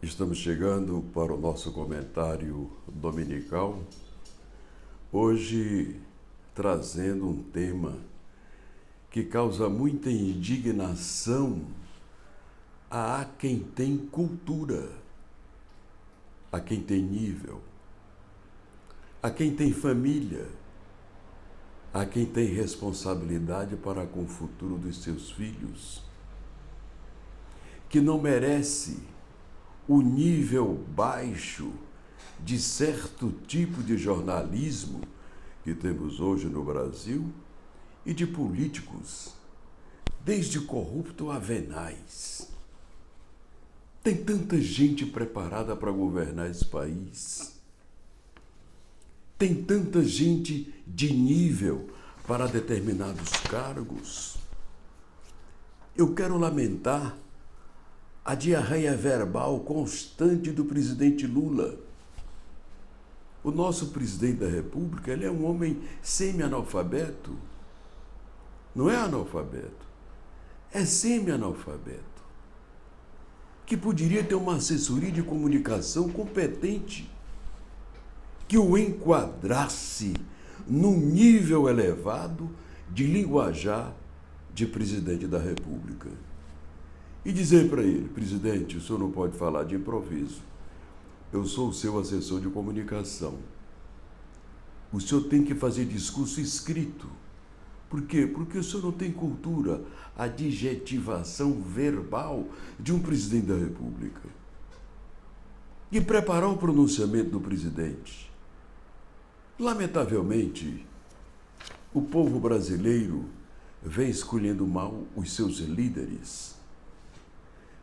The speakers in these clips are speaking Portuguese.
Estamos chegando para o nosso comentário dominical, hoje trazendo um tema que causa muita indignação a quem tem cultura, a quem tem nível, a quem tem família, a quem tem responsabilidade para com o futuro dos seus filhos, que não merece o nível baixo de certo tipo de jornalismo que temos hoje no Brasil e de políticos, desde corrupto a venais. Tem tanta gente preparada para governar esse país. Tem tanta gente de nível para determinados cargos. Eu quero lamentar a diarreia verbal constante do presidente Lula. O nosso presidente da República, ele é um homem semi-analfabeto. Não é analfabeto, é semi-analfabeto. Que poderia ter uma assessoria de comunicação competente, que o enquadrasse num nível elevado de linguajar de presidente da República. E dizer para ele: presidente, o senhor não pode falar de improviso. Eu sou o seu assessor de comunicação. O senhor tem que fazer discurso escrito. Por quê? Porque o senhor não tem cultura, adjetivação verbal de um presidente da República. E preparar o pronunciamento do presidente. Lamentavelmente, o povo brasileiro vem escolhendo mal os seus líderes.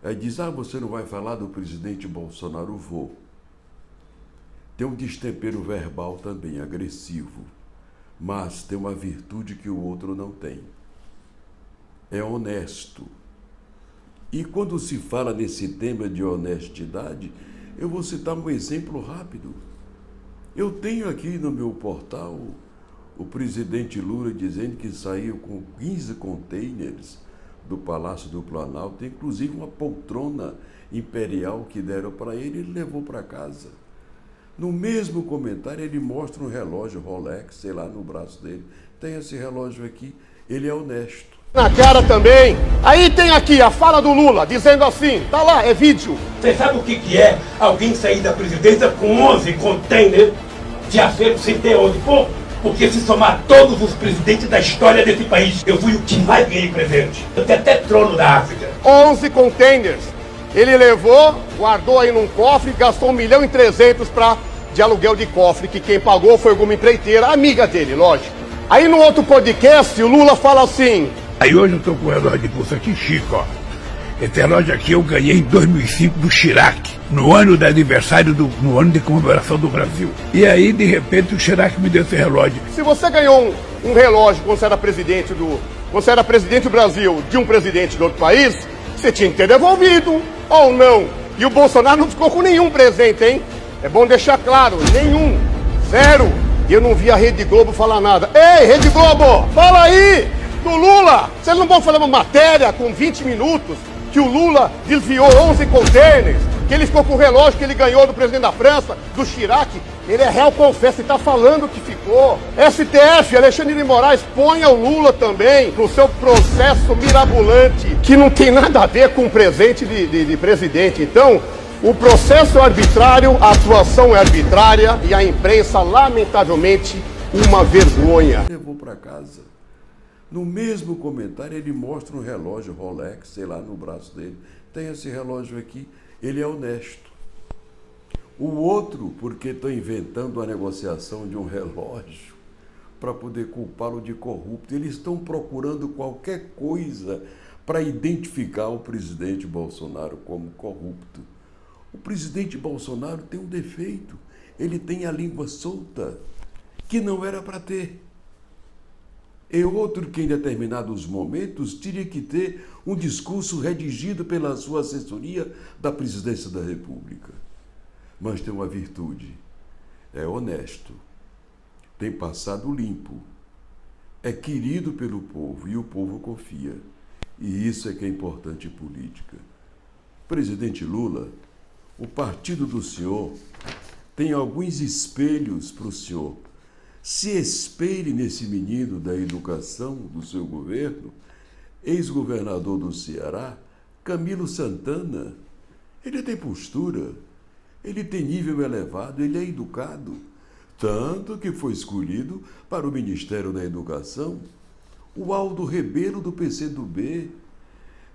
Aí diz: você não vai falar do presidente Bolsonaro? Vou. Tem um destempero verbal também, agressivo, mas tem uma virtude que o outro não tem. É honesto. E quando se fala nesse tema de honestidade, eu vou citar um exemplo rápido. Eu tenho aqui no meu portal o presidente Lula dizendo que saiu com 15 containers do Palácio do Planalto, inclusive uma poltrona imperial que deram para ele, ele levou para casa. No mesmo comentário, ele mostra um relógio Rolex, sei lá, no braço dele. Tem esse relógio aqui, ele é honesto. Na cara também. Aí tem aqui a fala do Lula, dizendo assim, tá lá, é vídeo. Você sabe o que é alguém sair da presidência com 11 containers de acervo sem ter onde pôr? Porque se somar todos os presidentes da história desse país, eu fui o que mais ganhei presente. Eu tenho até trono da África. 11 containers. Ele levou, guardou aí num cofre, gastou 1.300.000 de aluguel de cofre, que quem pagou foi alguma empreiteira, amiga dele, lógico. Aí no outro podcast, o Lula fala assim... Aí hoje eu tô com o relógio de pulso aqui, Chico, ó. Esse relógio aqui eu ganhei em 2005 do Chirac, no ano de aniversário, no ano de comemoração do Brasil. E aí, de repente, o Chirac me deu esse relógio. Se você ganhou um relógio quando você era presidente do Brasil, de um presidente de outro país, você tinha que ter devolvido, ou não. E o Bolsonaro não ficou com nenhum presente, hein? É bom deixar claro, nenhum, zero. E eu não vi a Rede Globo falar nada. Ei, Rede Globo, fala aí do Lula. Vocês não vão fazer uma matéria com 20 minutos que o Lula desviou 11 containers, que ele ficou com o relógio que ele ganhou do presidente da França, do Chirac? Ele é réu, confessa, ele tá falando que ficou. STF, Alexandre de Moraes, ponha o Lula também no seu processo mirabolante, que não tem nada a ver com o presente de presidente. Então, o processo é arbitrário, a atuação é arbitrária e a imprensa, lamentavelmente, uma vergonha. Levou para casa. No mesmo comentário, ele mostra um relógio Rolex, sei lá, no braço dele. Tem esse relógio aqui, ele é honesto. O outro, porque estão inventando a negociação de um relógio para poder culpá-lo de corrupto. Eles estão procurando qualquer coisa para identificar o presidente Bolsonaro como corrupto. O presidente Bolsonaro tem um defeito. Ele tem a língua solta, que não era para ter. E outro que em determinados momentos teria que ter um discurso redigido pela sua assessoria da presidência da República. Mas tem uma virtude, é honesto, tem passado limpo, é querido pelo povo e o povo confia. E isso é que é importante em política. Presidente Lula, o partido do senhor tem alguns espelhos para o senhor. Se espelhe nesse menino da educação do seu governo, ex-governador do Ceará, Camilo Santana. Ele tem postura, ele tem nível elevado, ele é educado, tanto que foi escolhido para o Ministério da Educação. O Aldo Rebelo, do PCdoB,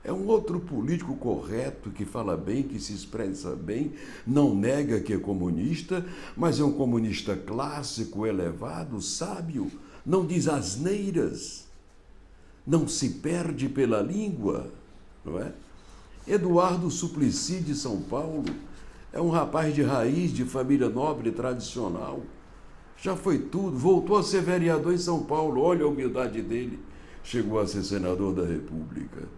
é um outro político correto, que fala bem, que se expressa bem, não nega que é comunista, mas é um comunista clássico, elevado, sábio, não diz asneiras, não se perde pela língua, não é? Eduardo Suplicy, de São Paulo, é um rapaz de raiz, de família nobre, tradicional. Já foi tudo, voltou a ser vereador em São Paulo, olha a humildade dele. Chegou a ser senador da República,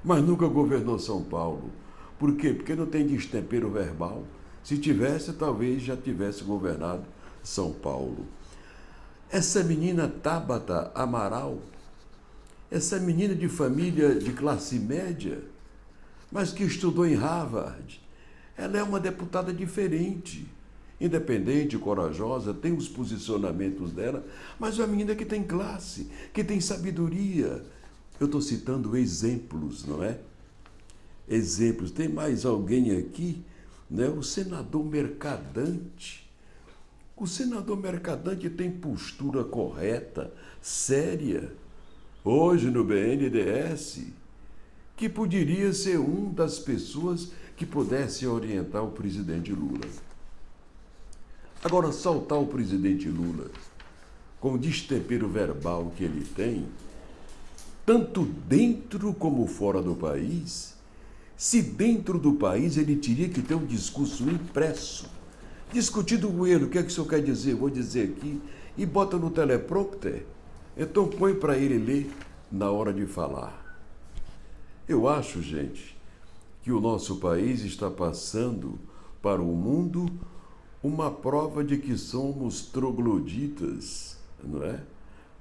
mas nunca governou São Paulo. Por quê? Porque não tem destempero verbal. Se tivesse, talvez já tivesse governado São Paulo. Essa menina Tabata Amaral, essa menina de família de classe média, mas que estudou em Harvard, ela é uma deputada diferente, independente, corajosa, tem os posicionamentos dela, mas é uma menina que tem classe, que tem sabedoria. Eu estou citando exemplos, não é? Exemplos. Tem mais alguém aqui, né? O senador Mercadante. O senador Mercadante tem postura correta, séria, hoje no BNDES, que poderia ser uma das pessoas que pudesse orientar o presidente Lula. Agora, soltar o presidente Lula com o destempero verbal que ele tem, tanto dentro como fora do país, se dentro do país ele teria que ter um discurso impresso, discutido com ele, o que é que o senhor quer dizer? Vou dizer aqui, e bota no teleprompter, então põe para ele ler na hora de falar. Eu acho, gente, que o nosso país está passando para o mundo uma prova de que somos trogloditas, não é?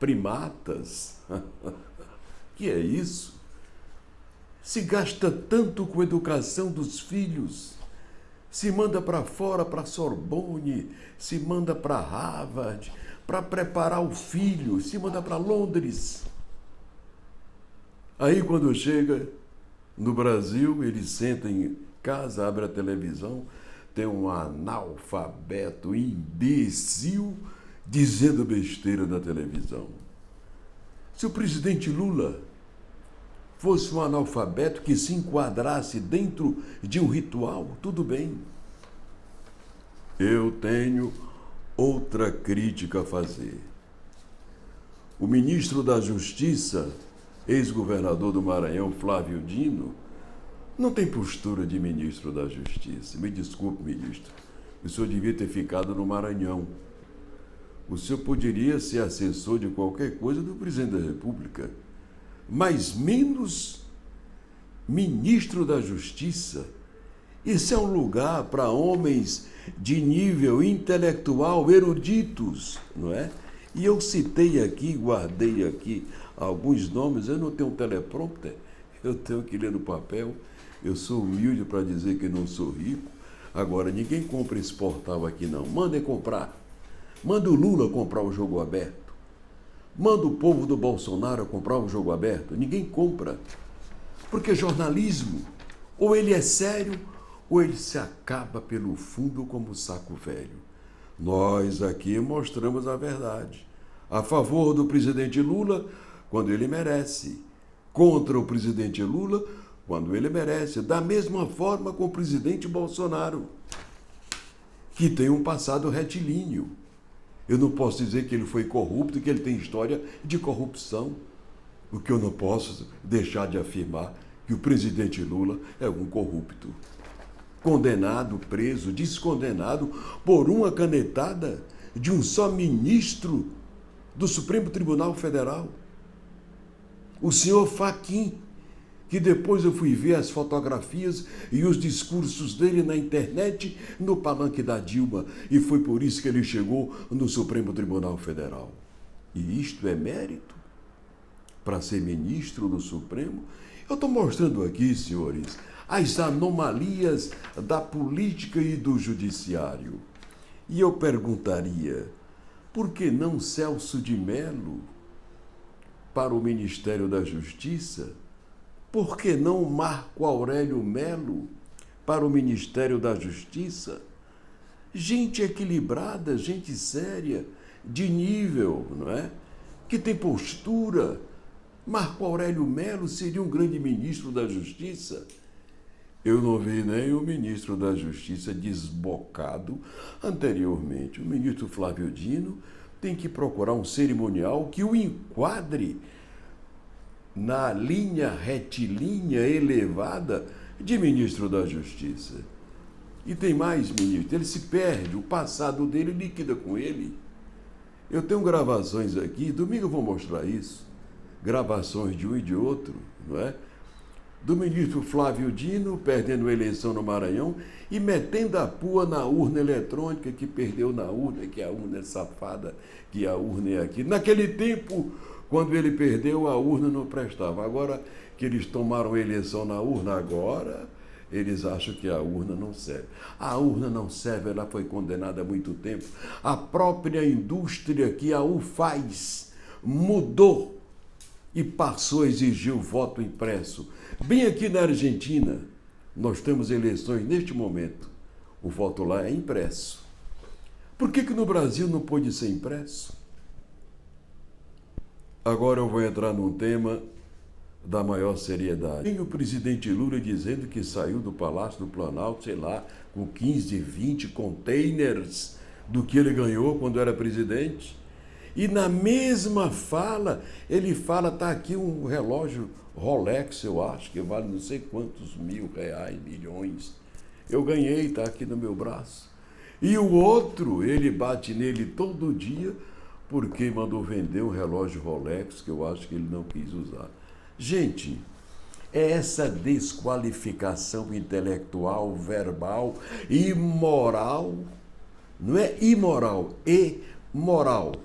Primatas. Que é isso? Se gasta tanto com a educação dos filhos, se manda para fora, para Sorbonne, se manda para Harvard, para preparar o filho, se manda para Londres. Aí, quando chega no Brasil, ele senta em casa, abre a televisão, tem um analfabeto imbecil dizendo besteira na televisão. Se o presidente Lula fosse um analfabeto que se enquadrasse dentro de um ritual, tudo bem. Eu tenho outra crítica a fazer. O ministro da Justiça, ex-governador do Maranhão, Flávio Dino, não tem postura de ministro da Justiça. Me desculpe, ministro. O senhor devia ter ficado no Maranhão. O senhor poderia ser assessor de qualquer coisa do presidente da República, mas menos ministro da Justiça. Isso é um lugar para homens de nível intelectual eruditos, não é? E eu citei aqui, guardei aqui alguns nomes. Eu não tenho um teleprompter, eu tenho que ler no papel. Eu sou humilde para dizer que não sou rico. Agora, ninguém compra esse portal aqui, não. Mandem comprar. Manda o Lula comprar o Jogo Aberto. Manda o povo do Bolsonaro comprar o Jogo Aberto. Ninguém compra. Porque jornalismo, ou ele é sério, ou ele se acaba pelo fundo como saco velho. Nós aqui mostramos a verdade. A favor do presidente Lula, quando ele merece. Contra o presidente Lula, quando ele merece. Da mesma forma com o presidente Bolsonaro, que tem um passado retilíneo. Eu não posso dizer que ele foi corrupto, que ele tem história de corrupção. O que eu não posso deixar de afirmar que o presidente Lula é um corrupto. Condenado, preso, descondenado por uma canetada de um só ministro do Supremo Tribunal Federal. O senhor Fachin, que depois eu fui ver as fotografias e os discursos dele na internet, no palanque da Dilma, e foi por isso que ele chegou no Supremo Tribunal Federal. E isto é mérito para ser ministro do Supremo? Eu estou mostrando aqui, senhores, as anomalias da política e do judiciário. E eu perguntaria, por que não Celso de Mello para o Ministério da Justiça? Por que não Marco Aurélio Melo para o Ministério da Justiça? Gente equilibrada, gente séria, de nível, não é? Que tem postura. Marco Aurélio Melo seria um grande ministro da Justiça. Eu não vi nem o ministro da Justiça desbocado anteriormente. O ministro Flávio Dino tem que procurar um cerimonial que o enquadre na linha retilínea elevada de ministro da Justiça. E tem mais, ministro, ele se perde, o passado dele liquida com ele. Eu tenho gravações aqui, domingo eu vou mostrar isso, gravações de um e de outro, não é? Do ministro Flávio Dino perdendo a eleição no Maranhão e metendo a pua na urna eletrônica, que perdeu na urna, que a urna é safada, que a urna é aqui. Naquele tempo, quando ele perdeu, a urna não prestava. Agora que eles tomaram a eleição na urna, agora eles acham que a urna não serve. A urna não serve, ela foi condenada há muito tempo. A própria indústria que a faz mudou e passou a exigir o voto impresso. Bem aqui na Argentina, nós temos eleições neste momento. O voto lá é impresso. Por que no Brasil não pôde ser impresso? Agora eu vou entrar num tema da maior seriedade. Tem o presidente Lula dizendo que saiu do Palácio do Planalto, sei lá, com 15, 20 containers do que ele ganhou quando era presidente. E na mesma fala, ele fala, está aqui um relógio Rolex, eu acho, que vale não sei quantos R$1.000, milhões. Eu ganhei, está aqui no meu braço. E o outro, ele bate nele todo dia, porque mandou vender um relógio Rolex, que eu acho que ele não quis usar. Gente, é essa desqualificação intelectual, verbal e moral, não é imoral, e moral.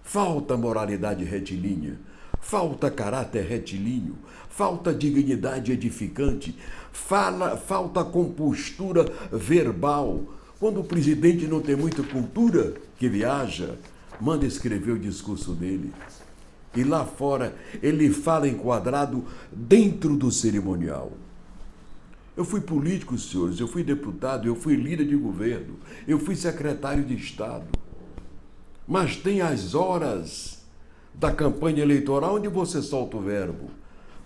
Falta moralidade retilínea, falta caráter retilíneo, falta dignidade edificante, falta compostura verbal. Quando o presidente não tem muita cultura, que viaja, manda escrever o discurso dele. E lá fora ele fala enquadrado dentro do cerimonial. Eu fui político, senhores, eu fui deputado, eu fui líder de governo, eu fui secretário de Estado. Mas tem as horas da campanha eleitoral onde você solta o verbo.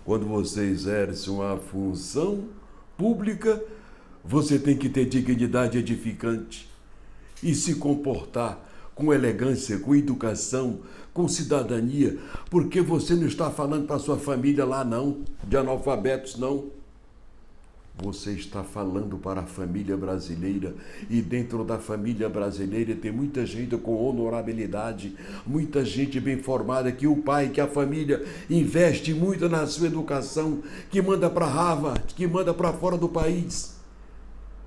Quando você exerce uma função pública, você tem que ter dignidade edificante e se comportar com elegância, com educação, com cidadania, porque você não está falando para a sua família lá não, de analfabetos não. Você está falando para a família brasileira e dentro da família brasileira tem muita gente com honorabilidade, muita gente bem formada, que o pai, que a família investe muito na sua educação, que manda para Harvard, que manda para fora do país,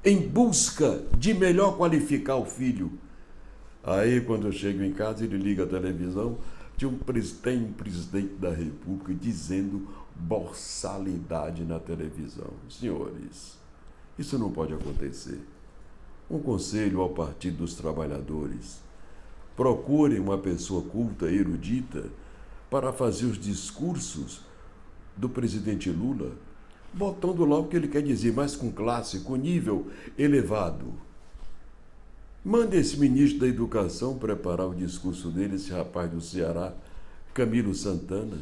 em busca de melhor qualificar o filho. Aí, quando eu chego em casa, ele liga a televisão, tem um presidente da República dizendo borsalidade na televisão. Senhores, isso não pode acontecer. Um conselho ao Partido dos Trabalhadores: procurem uma pessoa culta, erudita, para fazer os discursos do presidente Lula, botando lá o que ele quer dizer, mas com classe, com nível elevado. Mande esse ministro da Educação preparar o discurso dele, esse rapaz do Ceará, Camilo Santana.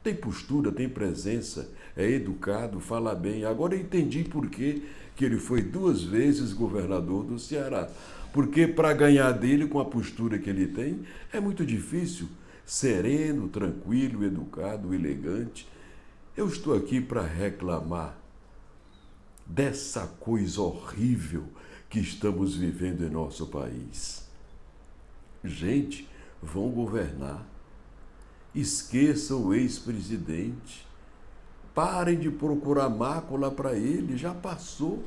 Tem postura, tem presença, é educado, fala bem. Agora eu entendi por que ele foi 2 vezes governador do Ceará. Porque para ganhar dele, com a postura que ele tem, é muito difícil. Sereno, tranquilo, educado, elegante. Eu estou aqui para reclamar dessa coisa horrível que estamos vivendo em nosso país. Gente, vão governar. Esqueçam o ex-presidente. Parem de procurar mácula para ele. Já passou.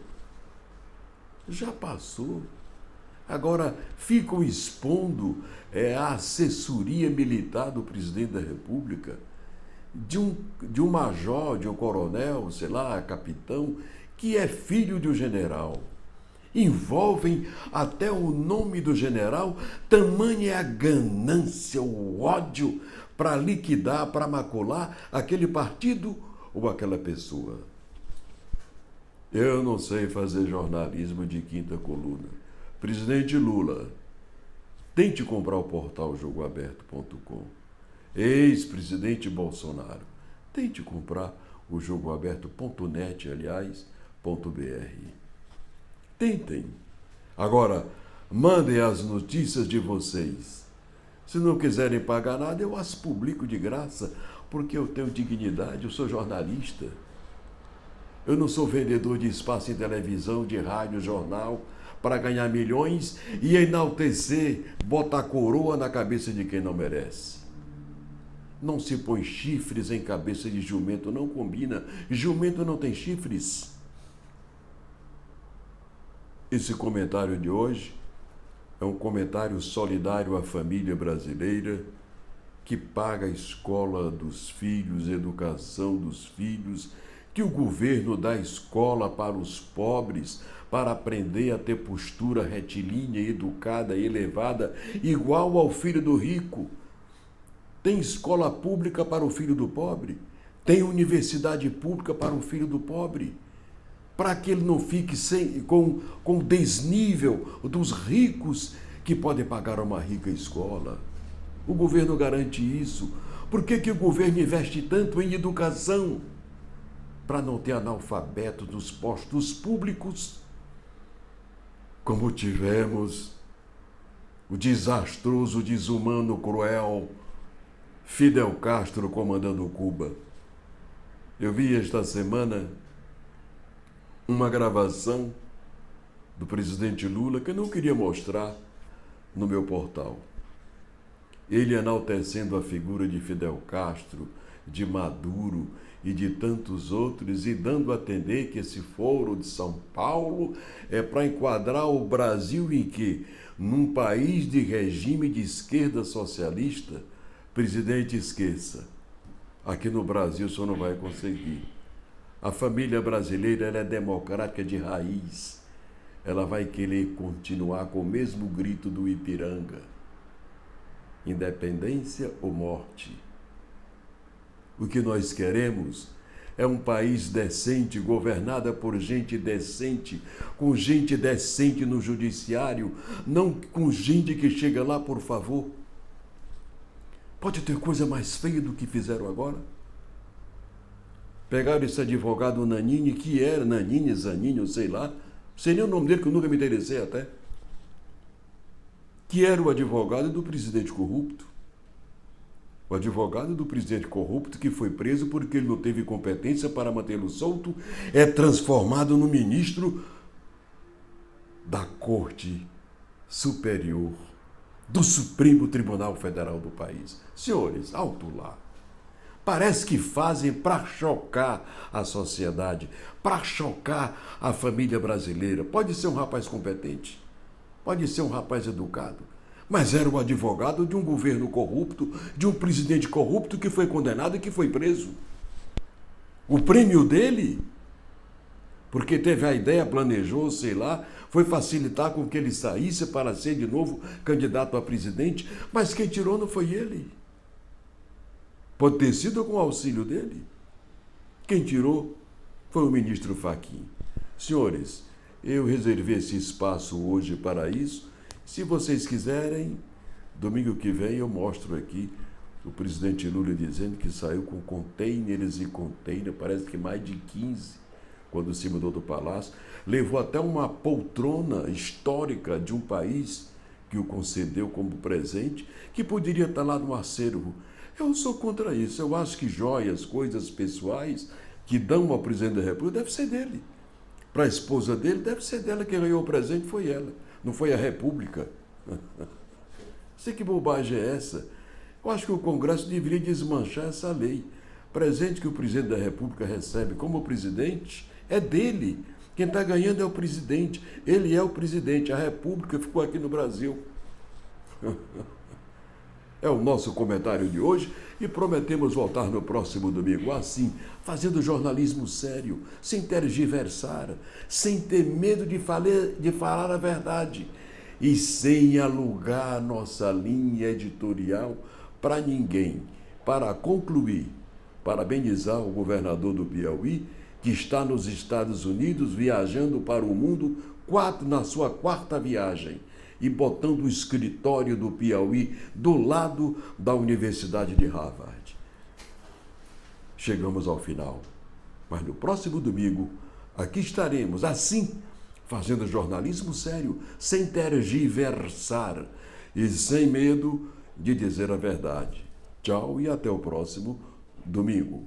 Já passou. Agora ficam expondo a assessoria militar do presidente da República. de um major, de um coronel, sei lá, capitão, que é filho de um general. Envolvem até o nome do general, tamanha é a ganância, o ódio para liquidar, para macular aquele partido ou aquela pessoa. Eu não sei fazer jornalismo de quinta coluna. Presidente Lula, tente comprar o portal jogoaberto.com. Ex-presidente Bolsonaro, tente comprar o jogoaberto.net, .br. Tentem. Agora, mandem as notícias de vocês. Se não quiserem pagar nada, eu as publico de graça, porque eu tenho dignidade, eu sou jornalista. Eu não sou vendedor de espaço em televisão, de rádio, jornal, para ganhar milhões e enaltecer, botar coroa na cabeça de quem não merece. Não se põe chifres em cabeça de jumento, não combina. Jumento não tem chifres. Esse comentário de hoje é um comentário solidário à família brasileira que paga a escola dos filhos, a educação dos filhos, que o governo dá escola para os pobres, para aprender a ter postura retilínea, educada, elevada, igual ao filho do rico. Tem escola pública para o filho do pobre, tem universidade pública para o filho do pobre, para que ele não fique com desnível dos ricos que podem pagar uma rica escola. O governo garante isso. Por que o governo investe tanto em educação? Para não ter analfabetos nos postos públicos, como tivemos o desastroso, desumano, cruel Fidel Castro comandando Cuba. Eu vi esta semana uma gravação do presidente Lula que eu não queria mostrar no meu portal. Ele enaltecendo a figura de Fidel Castro, de Maduro e de tantos outros, e dando a entender que esse foro de São Paulo é para enquadrar o Brasil em que? Num país de regime de esquerda socialista. Presidente, esqueça. Aqui no Brasil o senhor não vai conseguir. A família brasileira ela é democrática de raiz. Ela vai querer continuar com o mesmo grito do Ipiranga. Independência ou morte? O que nós queremos é um país decente, governada por gente decente, com gente decente no judiciário, não com gente que chega lá por favor. Pode ter coisa mais feia do que fizeram agora? Pegaram esse advogado Nanini, que era Nanini, Zanini, eu sei lá, sei nem o nome dele, que eu nunca me interessei até, que era o advogado do presidente corrupto. O advogado do presidente corrupto que foi preso porque ele não teve competência para mantê-lo solto, é transformado no ministro da Corte Superior do Supremo Tribunal Federal do país. Senhores, alto lá. Parece que fazem para chocar a sociedade, para chocar a família brasileira. Pode ser um rapaz competente, pode ser um rapaz educado, mas era o advogado de um governo corrupto, de um presidente corrupto que foi condenado e que foi preso. O prêmio dele, porque teve a ideia, planejou, sei lá, foi facilitar com que ele saísse para ser de novo candidato a presidente, mas quem tirou não foi ele. Pode ter sido com o auxílio dele. Quem tirou foi o ministro Fachin. Senhores, eu reservei esse espaço hoje para isso. Se vocês quiserem, domingo que vem eu mostro aqui o presidente Lula dizendo que saiu com containers e containers, parece que mais de 15, quando se mudou do palácio. Levou até uma poltrona histórica de um país que o concedeu como presente, que poderia estar lá no acervo. Eu sou contra isso. Eu acho que joias, coisas pessoais que dão ao presidente da República deve ser dele. Para a esposa dele, deve ser dela. Quem ganhou o presente foi ela, não foi a República. Sei que bobagem é essa. Eu acho que o Congresso deveria desmanchar essa lei. Presente que o presidente da República recebe como presidente é dele. Quem está ganhando é o presidente. Ele é o presidente. A República ficou aqui no Brasil. É o nosso comentário de hoje e prometemos voltar no próximo domingo, assim, fazendo jornalismo sério, sem tergiversar, sem ter medo de falar a verdade e sem alugar nossa linha editorial para ninguém. Para concluir, parabenizar o governador do Piauí, que está nos Estados Unidos viajando para o mundo na sua 4ª viagem e botando o escritório do Piauí do lado da Universidade de Harvard. Chegamos ao final, mas no próximo domingo, aqui estaremos, assim, fazendo jornalismo sério, sem tergiversar e sem medo de dizer a verdade. Tchau e até o próximo domingo.